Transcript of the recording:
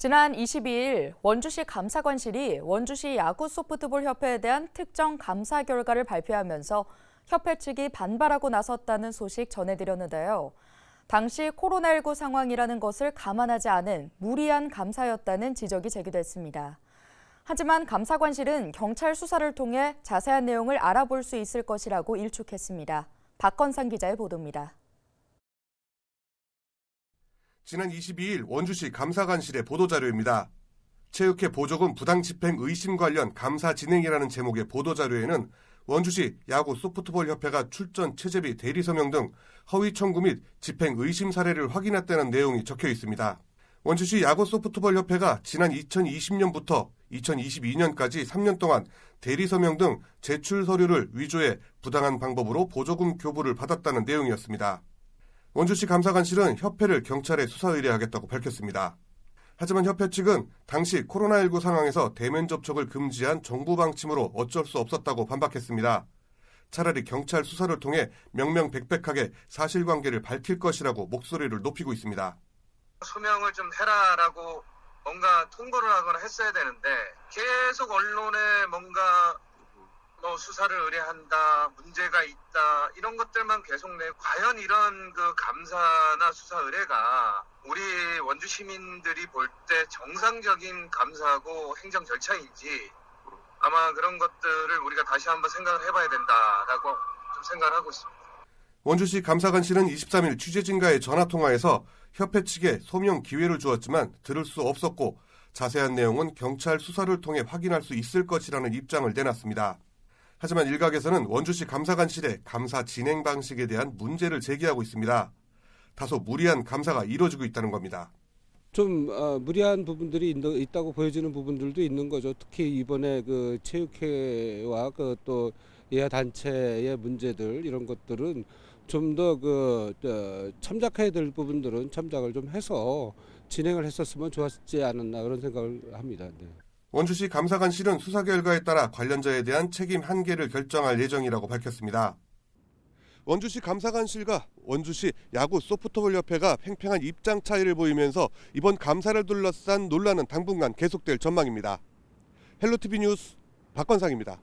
지난 22일 원주시 감사관실이 원주시 야구소프트볼협회에 대한 특정 감사 결과를 발표하면서 협회 측이 반발하고 나섰다는 소식 전해드렸는데요. 당시 코로나19 상황이라는 것을 감안하지 않은 무리한 감사였다는 지적이 제기됐습니다. 하지만 감사관실은 경찰 수사를 통해 자세한 내용을 알아볼 수 있을 것이라고 일축했습니다. 박건상 기자의 보도입니다. 지난 22일 원주시 감사관실의 보도자료입니다. 체육회 보조금 부당집행 의심 관련 감사 진행이라는 제목의 보도자료에는 원주시 야구 소프트볼 협회가 출전 체제비 대리 서명 등 허위 청구 및 집행 의심 사례를 확인했다는 내용이 적혀 있습니다. 원주시 야구 소프트볼 협회가 지난 2020년부터 2022년까지 3년 동안 대리 서명 등 제출 서류를 위조해 부당한 방법으로 보조금 교부를 받았다는 내용이었습니다. 원주시 감사관실은 협회를 경찰에 수사 의뢰하겠다고 밝혔습니다. 하지만 협회 측은 당시 코로나19 상황에서 대면 접촉을 금지한 정부 방침으로 어쩔 수 없었다고 반박했습니다. 차라리 경찰 수사를 통해 명명백백하게 사실관계를 밝힐 것이라고 목소리를 높이고 있습니다. 소명을 좀 해라라고 뭔가 통보를 하거나 했어야 되는데 계속 언론에 뭔가 수사를 의뢰한다, 문제가 있다 이런 것들만 계속 내고 과연 이런 그 감사나 수사 의뢰가 우리 원주 시민들이 볼 때 정상적인 감사하고 행정 절차인지 아마 그런 것들을 우리가 다시 한번 생각을 해봐야 된다라고 좀 생각을 하고 있습니다. 원주시 감사관실은 23일 취재진과의 전화통화에서 협회 측에 소명 기회를 주었지만 들을 수 없었고 자세한 내용은 경찰 수사를 통해 확인할 수 있을 것이라는 입장을 내놨습니다. 하지만 일각에서는 원주시 감사관실의 감사 진행 방식에 대한 문제를 제기하고 있습니다. 다소 무리한 감사가 이루어지고 있다는 겁니다. 좀 무리한 부분들이 있다고 보여지는 부분들도 있는 거죠. 특히 이번에 그 체육회와 그 또 예하 단체의 문제들 이런 것들은 좀 더 그 참작해야 될 부분들은 참작을 좀 해서 진행을 했었으면 좋았지 않았나 그런 생각을 합니다. 네. 원주시 감사관실은 수사 결과에 따라 관련자에 대한 책임 한계를 결정할 예정이라고 밝혔습니다. 원주시 감사관실과 원주시 야구 소프트볼 협회가 팽팽한 입장 차이를 보이면서 이번 감사를 둘러싼 논란은 당분간 계속될 전망입니다. 헬로티비 뉴스 박건상입니다.